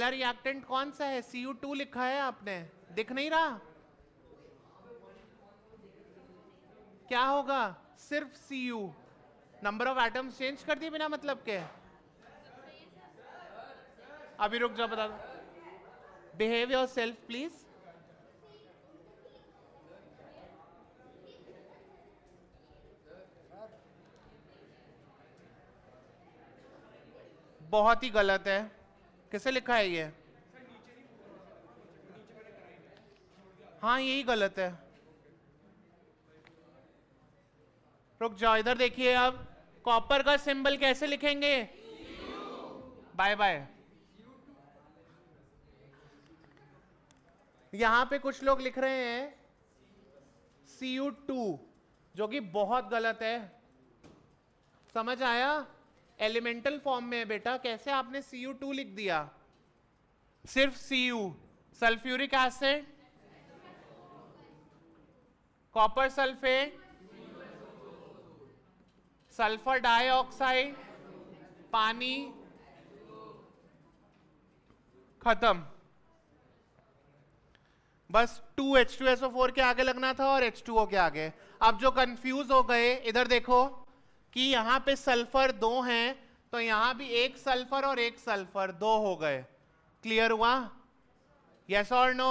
Speaker 1: रिएक्टेंट कौन सा है? Cu2 लिखा है आपने, दिख नहीं रहा? क्या होगा? सिर्फ Cu, number of atoms change कर दिए बिना मतलब के। अभी रुक जाओ, बता दो। Behave your self please. बहुत ही गलत है। किसे लिखा है ये? हाँ यही गलत है। रुक जाओ, इधर देखिए। अब कॉपर का सिंबल कैसे लिखेंगे? Bye bye. यहां पे कुछ लोग लिख रहे हैं Cu2, जो कि बहुत गलत है। समझ आया? एलिमेंटल फॉर्म में है बेटा, कैसे आपने Cu2 लिख दिया? सिर्फ Cu, sulphuric acid, copper sulphate, sulphur dioxide, पानी, खत्म। बस 2H2SO4 के आगे लगना था और H2O के आगे। अब जो कंफ्यूज हो गए, इधर देखो कि यहां पे सल्फर 2 हैं, तो यहां भी एक सल्फर और एक सल्फर, 2 हो गए। क्लियर हुआ? यस और नो?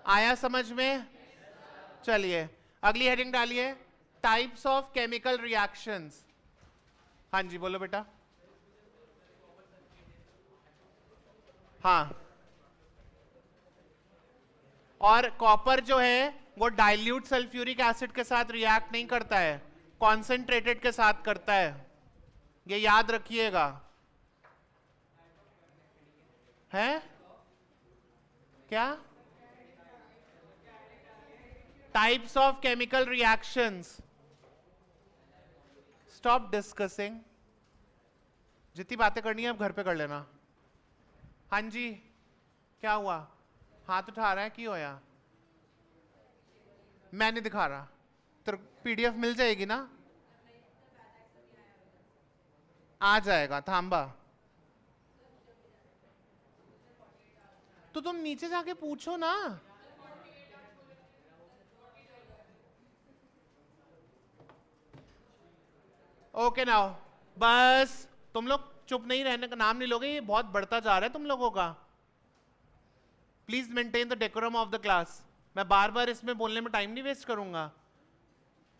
Speaker 1: आया समझ में? चलिए अगली हेडिंग डालिए, टाइप्स ऑफ केमिकल रिएक्शंस। हाँ जी बोलो बेटा। हाँ, और कॉपर जो है वो डाइल्यूट सल्फ्यूरिक एसिड के साथ रिएक्ट नहीं करता है, कॉन्सेंट्रेटेड के साथ करता है, ये याद रखिएगा। है क्या? Types of chemical reactions. Stop discussing. जितनी बातें करनी है अब घर पे कर लेना। हाँ जी, क्या हुआ? हाथ उठा रहा है, क्यों होया? मैं नहीं दिखा रहा। तो पीडीएफ मिल जाएगी ना? आ जाएगा, थांबा। तो तुम नीचे जाके पूछो ना। ओके नाउ, बस तुम लोग चुप नहीं रहने का नाम नहीं लोगे, ये बहुत बढ़ता जा रहा है तुम लोगों का। Please maintain the decorum of the class. मैं बार बार इसमें बोलने में टाइम नहीं वेस्ट करूंगा,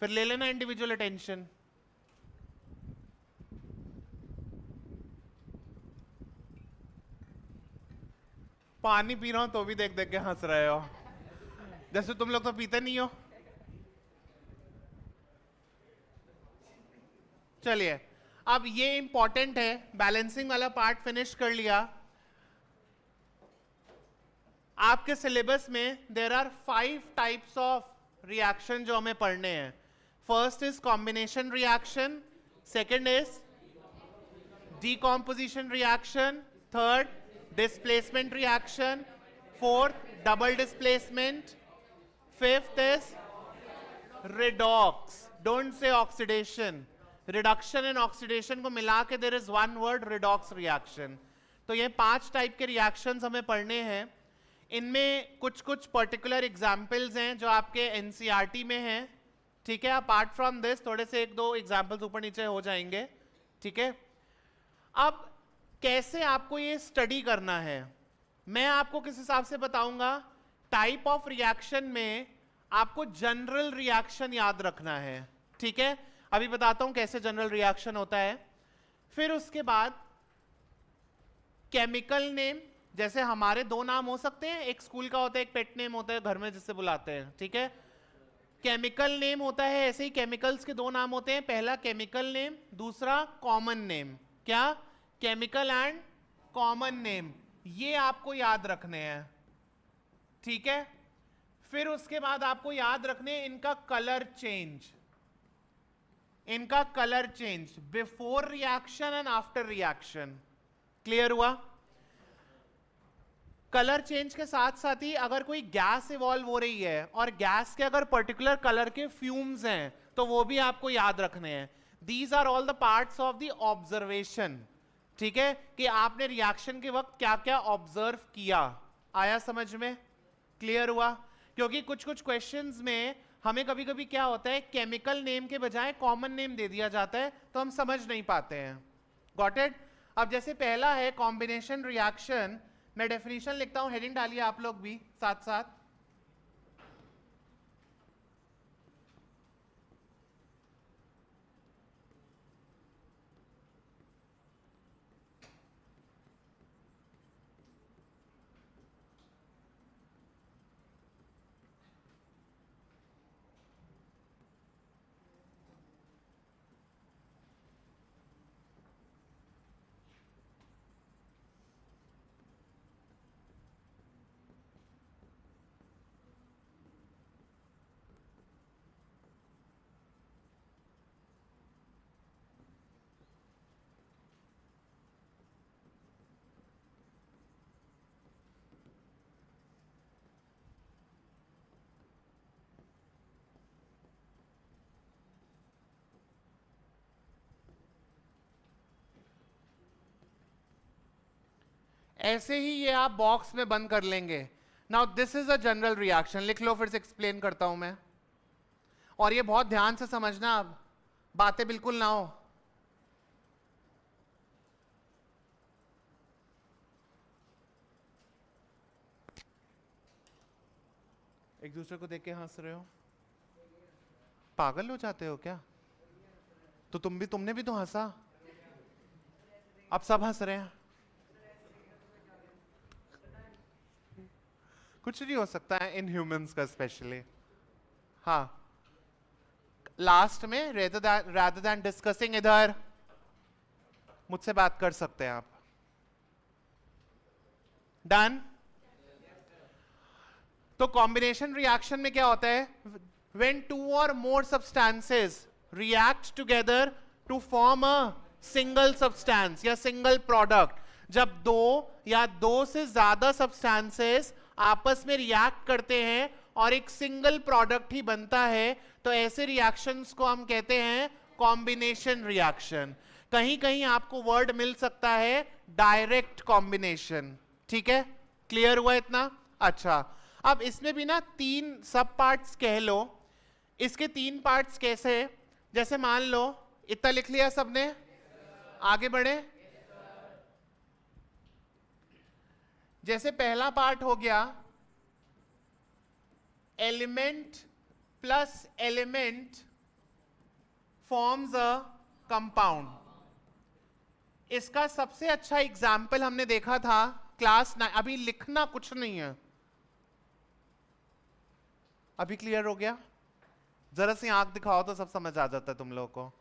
Speaker 1: फिर ले लेना इंडिविजुअल अटेंशन। पानी पी रहा हूं तो भी देख देख के हंस रहे हो, जैसे तुम लोग तो पीते नहीं हो। चलिए अब ये इंपॉर्टेंट है, बैलेंसिंग वाला पार्ट फिनिश कर लिया। आपके सिलेबस में there are 5 types of reaction जो हमें पढ़ने हैं। First is combination reaction, second is decomposition reaction, third displacement reaction, fourth double displacement, fifth is redox, don't say oxidation, reduction and oxidation को मिला के there is one word, redox reaction। तो ये 5 type के रिएक्शंस हमें पढ़ने हैं। इनमें कुछ कुछ पर्टिकुलर एग्जाम्पल्स हैं जो आपके एनसीईआरटी में हैं, ठीक है। अपार्ट फ्रॉम दिस थोड़े से 1-2 एग्जाम्पल्स ऊपर नीचे हो जाएंगे, ठीक है। अब कैसे आपको ये स्टडी करना है, मैं आपको किस हिसाब से बताऊंगा। टाइप ऑफ रिएक्शन में आपको जनरल रिएक्शन याद रखना है, ठीक है। अभी बताता हूं कैसे जनरल रिएक्शन होता है। फिर उसके बाद केमिकल नेम, जैसे हमारे 2 नाम हो सकते हैं, एक स्कूल का होता है, एक पेट नेम होता है घर में जिससे बुलाते हैं, ठीक है। केमिकल नेम होता है, ऐसे ही केमिकल्स के 2 नाम होते हैं, पहला केमिकल नेम, दूसरा कॉमन नेम। क्या? केमिकल एंड कॉमन नेम, ये आपको याद रखने हैं, ठीक है। फिर उसके बाद आपको याद रखने इनका कलर चेंज, इनका colour change before reaction and after reaction. Clear हुआ? कलर चेंज के साथ साथ ही अगर कोई गैस इवॉल्व हो रही है और गैस के अगर पर्टिकुलर कलर के फ्यूम्स हैं तो वो भी आपको याद रखने हैं. These are all the parts of the observation. ठीक है, कि आपने रिएक्शन के वक्त क्या क्या ऑब्जर्व किया. आया समझ में? क्लियर हुआ? क्योंकि कुछ कुछ क्वेश्चंस में हमें कभी कभी क्या होता है, केमिकल नेम के बजाय कॉमन नेम दे दिया जाता है तो हम समझ नहीं पाते हैं. Got it? अब जैसे पहला है कॉम्बिनेशन रिएक्शन, मैं डेफिनेशन लिखता हूं, हेडिंग डालिए आप लोग भी साथ साथ. ऐसे ही ये आप बॉक्स में बंद कर लेंगे. Now this is a general reaction. लिख लो, फिर से एक्सप्लेन करता हूं मैं. और ये बहुत ध्यान से समझना, अब बातें बिल्कुल ना हो. एक दूसरे को देख के हंस रहे हो, पागल हो जाते हो क्या? तो तुमने भी तो हंसा, अब सब हंस रहे हैं. कुछ नहीं हो सकता है इन ह्यूमंस का स्पेशली. हाँ, लास्ट में rather than डिस्कसिंग इधर मुझसे बात कर सकते हैं आप. डन? तो कॉम्बिनेशन रिएक्शन में क्या होता है, when two or more substances react together to form a single substance या single product. जब दो या दो से ज्यादा substances आपस में रिएक्ट करते हैं और एक सिंगल प्रोडक्ट ही बनता है, तो ऐसे रिएक्शंस को हम कहते हैं कॉम्बिनेशन रिएक्शन. कहीं कहीं आपको वर्ड मिल सकता है डायरेक्ट कॉम्बिनेशन. ठीक है, क्लियर हुआ इतना? अच्छा, अब इसमें भी ना 3 सब पार्ट्स कह लो. इसके 3 पार्ट्स कैसे? जैसे मान लो इतना लिख लिया सबने, आगे बढ़े. जैसे पहला पार्ट हो गया element plus element forms a compound. इसका सबसे अच्छा एग्जाम्पल हमने देखा था क्लास 9. अभी लिखना कुछ नहीं है. अभी क्लियर हो गया? जरा सी आंख दिखाओ तो सब समझ आ जाता है तुम लोगों को.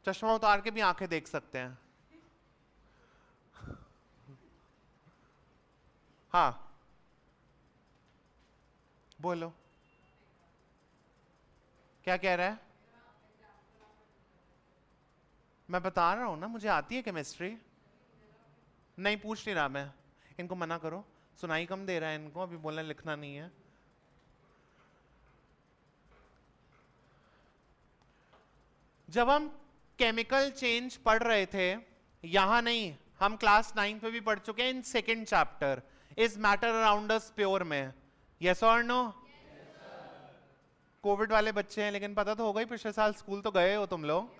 Speaker 1: चश्मा उतार के भी आंखें देख सकते हैं. हाँ, बोलो, क्या कह रहा है? मैं बता रहा हूं ना, मुझे आती है केमिस्ट्री. नहीं पूछ नहीं रहा मैं. इनको मना करो, सुनाई कम दे रहा है इनको, अभी बोलना लिखना नहीं है. जब हम केमिकल चेंज पढ़ रहे थे, यहां नहीं, हम क्लास 9 पे भी पढ़ चुके हैं in second chapter is matter around us pure में. यस और नो? कोविड वाले बच्चे हैं, लेकिन पता तो होगा ही, पिछले साल स्कूल तो गए हो तुम लोग.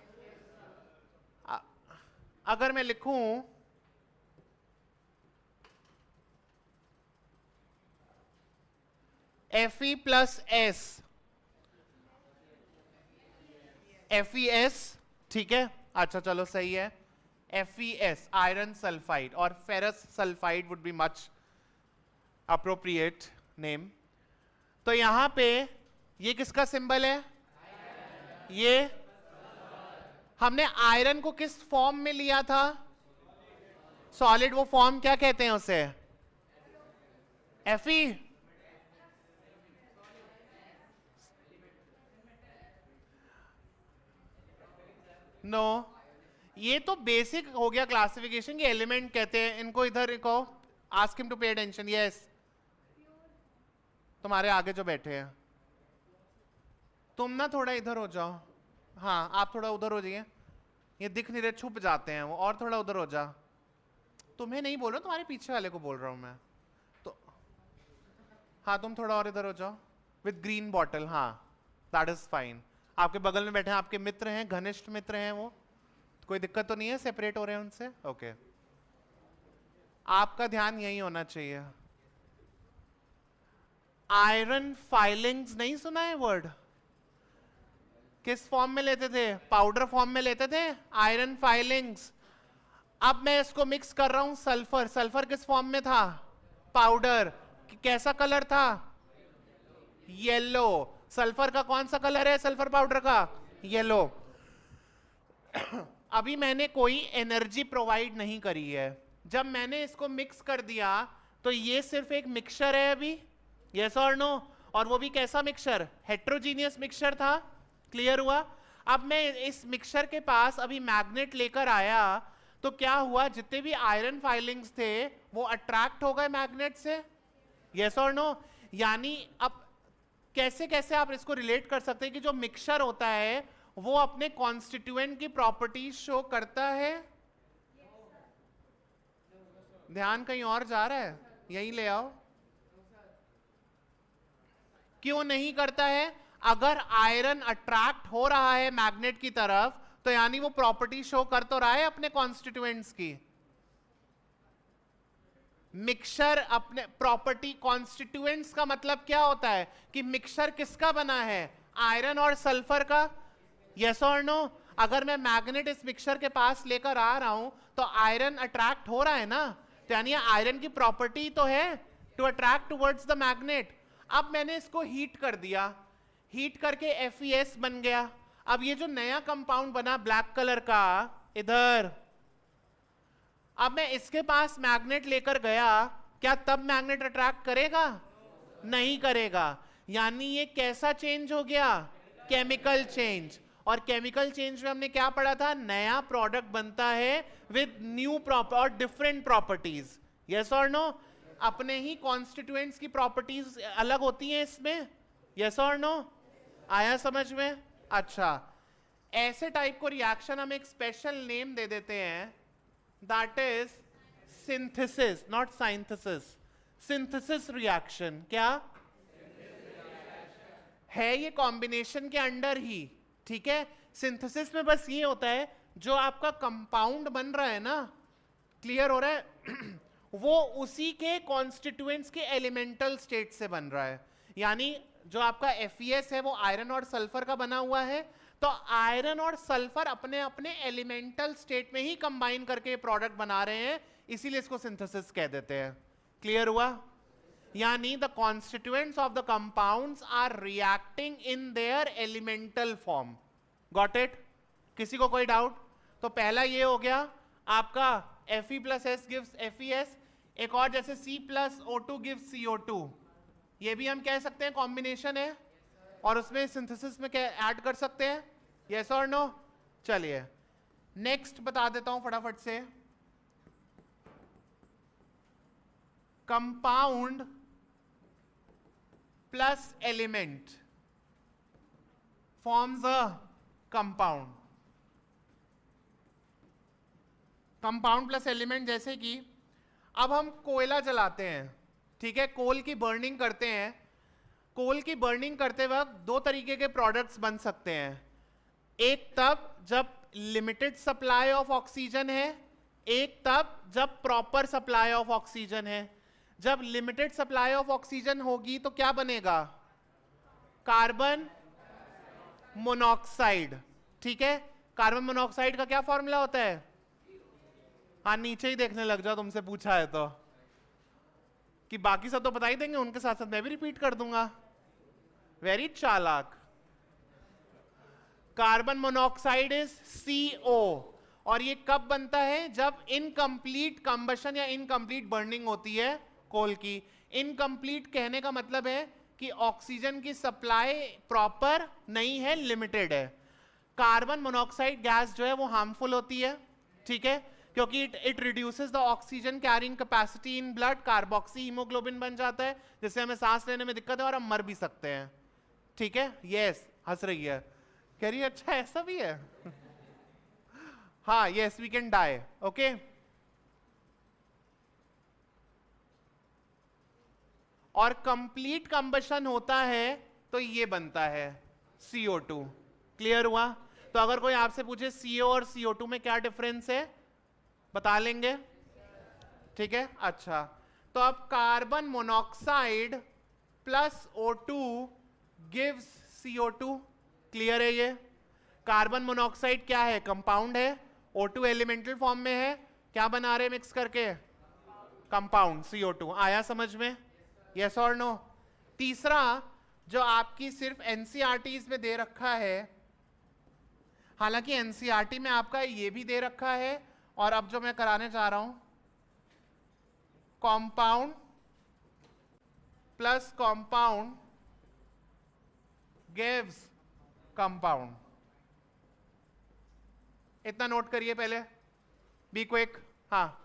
Speaker 1: अगर मैं लिखूं Fe प्लस एस, FeS, ठीक है. अच्छा चलो सही है. FeS आयरन सल्फाइड, और ferrous sulphide would be much appropriate name. तो यहां पे ये किसका सिंबल है? ये हमने आयरन को किस फॉर्म में लिया था? सॉलिड. वो फॉर्म क्या कहते हैं उसे? Fe. नो, ये तो बेसिक हो गया क्लासिफिकेशन. के एलिमेंट कहते हैं इनको. इधर को ask him to pay attention. Yes, तुम्हारे आगे जो बैठे हैं. तुम ना थोड़ा इधर हो जाओ. हाँ, आप थोड़ा उधर हो जाइए. ये दिख नहीं रहे, छुप जाते हैं वो. और थोड़ा उधर हो जा. तुम्हें नहीं बोल रहा, तुम्हारे पीछे वाले को बोल रहा हूं मैं तो. हाँ, तुम थोड़ा और इधर हो जाओ. With green bottle. हाँ, दैट इज फाइन. आपके बगल में बैठे हैं, आपके मित्र हैं, घनिष्ठ मित्र हैं वो. कोई दिक्कत तो नहीं है? सेपरेट हो रहे हैं उनसे? ओके. आपका ध्यान यही होना चाहिए. आयरन फाइलिंग्स नहीं सुना है वर्ड? किस फॉर्म में लेते थे? पाउडर फॉर्म में लेते थे आयरन फाइलिंग्स. अब मैं इसको मिक्स कर रहा हूं सल्फर. सल्फर किस फॉर्म में था? पाउडर. कैसा कलर था? येलो. सल्फर का कौन सा कलर है? सल्फर पाउडर का येलो. अभी मैंने कोई एनर्जी प्रोवाइड नहीं करी है. जब मैंने इसको मिक्स कर दिया तो ये सिर्फ एक मिक्सचर है अभी. यस और नो? और वो भी कैसा मिक्सचर? हेट्रोजीनियस मिक्सचर था. क्लियर हुआ? अब मैं इस मिक्सचर के पास अभी मैग्नेट लेकर आया तो क्या हुआ? जितने भी आयरन फाइलिंग्स थे वो अट्रैक्ट हो गए मैग्नेट से. यस और नो? यानी अब कैसे कैसे आप इसको रिलेट कर सकते हैं कि जो मिक्सचर होता है वो अपने कॉन्स्टिट्यूएंट की प्रॉपर्टीज शो करता है. ध्यान कहीं और जा रहा है, यही ले आओ. क्यों नहीं करता है? अगर आयरन अट्रैक्ट हो रहा है मैग्नेट की तरफ तो यानी वो प्रॉपर्टी शो कर तो रहा है अपने कॉन्स्टिट्यूएंट्स की. मिक्सचर अपने प्रॉपर्टी. कॉन्स्टिट्यूएंट्स का मतलब क्या होता है? कि मिक्सचर किसका बना है? आयरन और सल्फर का. यस और नो? अगर मैं मैग्नेट इस मिक्सचर के पास लेकर आ रहा हूं तो आयरन अट्रैक्ट हो रहा है ना, तो यानी आयरन की प्रॉपर्टी तो है to attract towards the magnet. अब मैंने इसको हीट कर दिया. हीट करके FeS बन गया. अब ये जो नया कंपाउंड बना ब्लैक कलर का इधर, अब मैं इसके पास मैग्नेट लेकर गया, क्या तब मैग्नेट अट्रैक्ट करेगा? नहीं करेगा. यानी ये कैसा चेंज हो गया? Chemical change. और केमिकल चेंज में हमने क्या पढ़ा था? नया प्रोडक्ट बनता है विद न्यू प्रॉपर और डिफरेंट प्रॉपर्टीज. यस और नो? अपने ही कॉन्स्टिट्यूएंट्स की प्रॉपर्टीज अलग होती हैं इसमें. यस और नो? आया समझ में? अच्छा, ऐसे टाइप को रिएक्शन हम एक स्पेशल नेम दे देते हैं, that is synthesis, not synthesis. Synthesis reaction. क्या है? ये कॉम्बिनेशन के अंडर ही. ठीक है? सिंथेसिस में बस ये होता है जो आपका कंपाउंड बन रहा है ना, क्लियर हो रहा है? वो उसी के कॉन्स्टिट्यूएंट्स के एलिमेंटल स्टेट से बन रहा है. यानी जो आपका FeS है वो आयरन और सल्फर का बना हुआ है, तो आयरन और सल्फर अपने अपने एलिमेंटल स्टेट में ही कंबाइन करके प्रोडक्ट बना रहे हैं, इसीलिए इसको सिंथेसिस कह देते हैं. क्लियर हुआ? यानी the constituents of the compounds are reacting in their elemental form. Got it? किसी को कोई डाउट? तो पहला ये हो गया आपका Fe plus S gives FeS. एक और जैसे C plus O2 gives CO2, ये भी हम कह सकते हैं कॉम्बिनेशन है, और उसमें सिंथेसिस में क्या ऐड कर सकते हैं? यस और नो? चलिए नेक्स्ट बता देता हूं फटाफट से. Compound plus element forms a compound. Compound plus element जैसे कि अब हम कोयला जलाते हैं. ठीक है? कोल की बर्निंग करते हैं. कोल की बर्निंग करते वक्त दो तरीके के प्रोडक्ट्स बन सकते हैं. एक तब जब लिमिटेड सप्लाई ऑफ ऑक्सीजन है, एक तब जब प्रॉपर सप्लाई ऑफ ऑक्सीजन है. जब लिमिटेड सप्लाई ऑफ ऑक्सीजन होगी तो क्या बनेगा? Carbon monoxide. ठीक है? कार्बन मोनोऑक्साइड का क्या फॉर्मूला होता है? हाँ, नीचे ही देखने लग जाओ, तुमसे पूछा है तो. कि बाकी सब तो बता ही देंगे, उनके साथ साथ मैं भी रिपीट कर दूंगा. वेरी चालाक. Carbon monoxide is CO. और ये कब बनता है? जब इनकम्प्लीट कंबशन या इनकम्प्लीट बर्निंग होती है कोल की. इनकम्प्लीट कहने का मतलब है कि ऑक्सीजन की सप्लाई प्रॉपर नहीं है, लिमिटेड है. कार्बन मोनोऑक्साइड गैस जो है वो हार्मफुल होती है. ठीक है? क्योंकि it reduces the oxygen carrying capacity in blood, carboxy haemoglobin बन जाता है, जिससे हमें सांस लेने में दिक्कत है और हम मर भी सकते हैं। ठीक है, यस, हंस रही है, कह रही है अच्छा ऐसा भी है। हाँ, yes, we can die, okay. और कंप्लीट कंबशन होता है तो ये बनता है CO2। क्लियर हुआ? तो अगर कोई आपसे पूछे CO और CO2 में क्या डिफरेंस है, बता लेंगे? ठीक है, अच्छा। तो अब carbon monoxide plus O2 gives CO2। Clear है ये? कार्बन मोनोऑक्साइड क्या है? कंपाउंड है। O2 एलिमेंटल फॉर्म में है, क्या बना रहे मिक्स करके? Compound CO2। आया समझ में? यस और नो? तीसरा जो आपकी सिर्फ एनसीईआरटीज में दे रखा है, हालांकि एनसीईआरटी में आपका ये भी दे रखा है, और अब जो मैं कराने जा रहा हूं, compound plus compound gives compound. इतना नोट करिए पहले, बी क्विक। हाँ,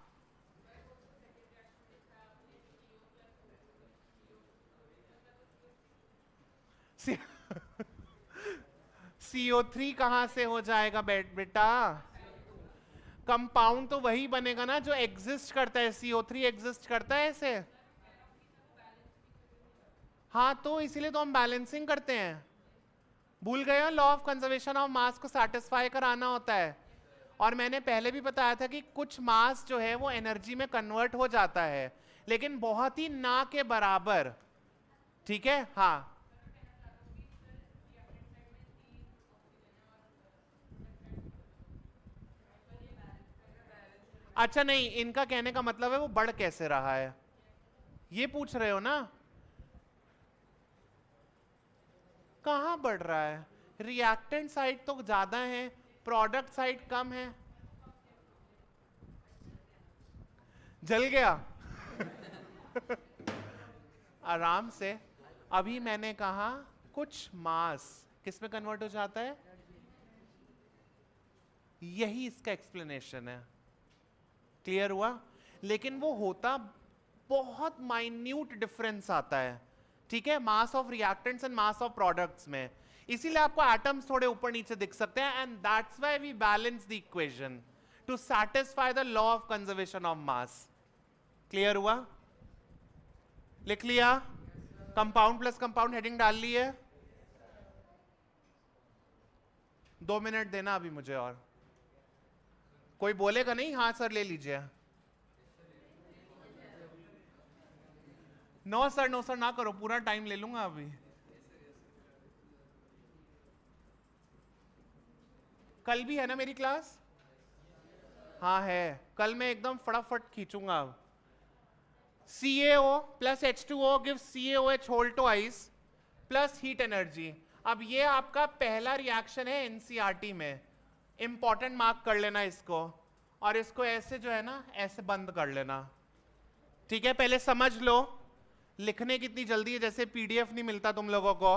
Speaker 1: CO3 कहां से हो जाएगा बेटा? कंपाउंड तो वही बनेगा ना जो एग्जिस्ट करता है। CO3 एग्जिस्ट करता है ऐसे। हाँ, तो इसीलिए तो हम बैलेंसिंग करते हैं। भूल गए हो? लॉ ऑफ कंजर्वेशन ऑफ मास को सेटिस्फाई कराना होता है। और मैंने पहले भी बताया था कि कुछ मास जो है वो एनर्जी में कन्वर्ट हो जाता है, लेकिन बहुत ही ना के बराबर। ठीक है, हाँ। अच्छा नहीं, इनका कहने का मतलब है वो बढ़ कैसे रहा है, ये पूछ रहे हो ना? कहां बढ़ रहा है? रिएक्टेंट साइड तो ज्यादा है, प्रोडक्ट साइड कम है। जल गया? आराम से। अभी मैंने कहा कुछ मास किस में कन्वर्ट हो जाता है, यही इसका एक्सप्लेनेशन है। क्लियर हुआ? लेकिन वो होता बहुत माइन्यूट डिफरेंस आता है। ठीक है, mass of reactants and mass of products में, इसीलिए आपको एटम्स थोड़े ऊपर नीचे दिख सकते हैं, and that's why we balance the equation to satisfy the law of conservation of mass. Clear हुआ? लिख लिया? कंपाउंड प्लस कंपाउंड हेडिंग डाल ली है? 2 मिनट देना अभी मुझे, और कोई बोलेगा नहीं हाँ सर ले लीजिए। नो सर ना करो, पूरा टाइम ले लूंगा अभी। कल भी है ना मेरी क्लास? हाँ है, कल मैं एकदम फटाफट खींचूंगा। अब CaO plus H2O gives CaOH whole twice plus heat energy. अब ये आपका पहला रिएक्शन है एनसीईआरटी में, इंपॉर्टेंट मार्क कर लेना इसको, और इसको ऐसे जो है ना ऐसे बंद कर लेना। ठीक है, पहले समझ लो। लिखने कितनी जल्दी है, जैसे PDF नहीं मिलता तुम लोगों को।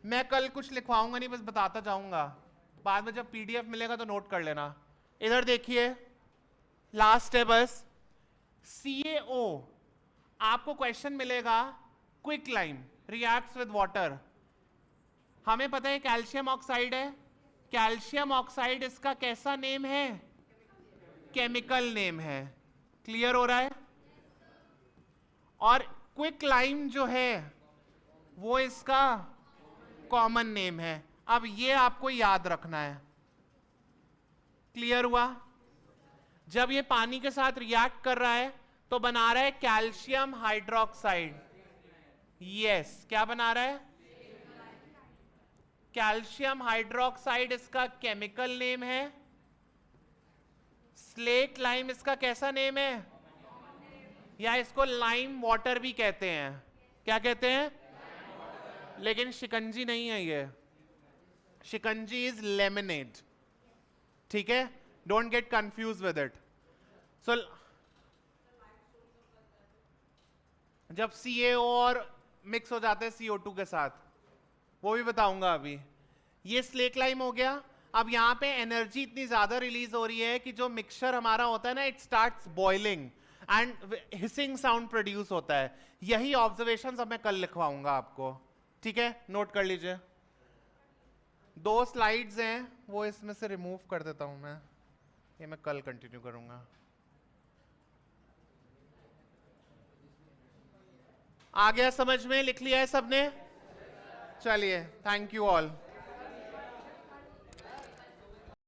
Speaker 1: मैं कल कुछ लिखवाऊंगा नहीं, बस बताता जाऊंगा, बाद में जब PDF मिलेगा तो नोट कर लेना। इधर देखिए, लास्ट है बस। CaO आपको क्वेश्चन मिलेगा, quick lime reacts with water. हमें पता है कैल्शियम ऑक्साइड है, कैल्शियम ऑक्साइड इसका कैसा नेम है? केमिकल नेम है। क्लियर हो रहा है? और क्विक लाइम जो है वो इसका कॉमन नेम है। अब ये आपको याद रखना है। क्लियर हुआ? जब ये पानी के साथ रिएक्ट कर रहा है तो बना रहा है कैल्शियम हाइड्रोक्साइड। यस, क्या बना रहा है? कैल्शियम हाइड्रोक्साइड इसका केमिकल नेम है। स्लेट लाइम इसका कैसा नेम है? या इसको लाइम वाटर भी कहते हैं। क्या कहते हैं? लेकिन शिकंजी नहीं है ये, शिकंजी इज लेमनेड। ठीक है, don't get confuse with it. So जब CaO और मिक्स हो जाते हैं CO2 के साथ, वो भी बताऊंगा अभी। ये स्लेट लाइम हो गया। अब यहाँ पे एनर्जी इतनी ज्यादा रिलीज हो रही है कि जो मिक्सचर हमारा होता है ना, it starts boiling and hissing sound produce होता है. यही ऑब्जर्वेशंस अब मैं कल लिखवाऊंगा आपको. ठीक है, नोट कर लीजिए. 2 स्लाइड्स हैं, वो इसमें से रिमूव कर देता हूं मैं. ये मैं कल कंटिन्यू करूंगा. आ गया समझ में? लिख लिया है सबने? चलिए, थैंक यू ऑल.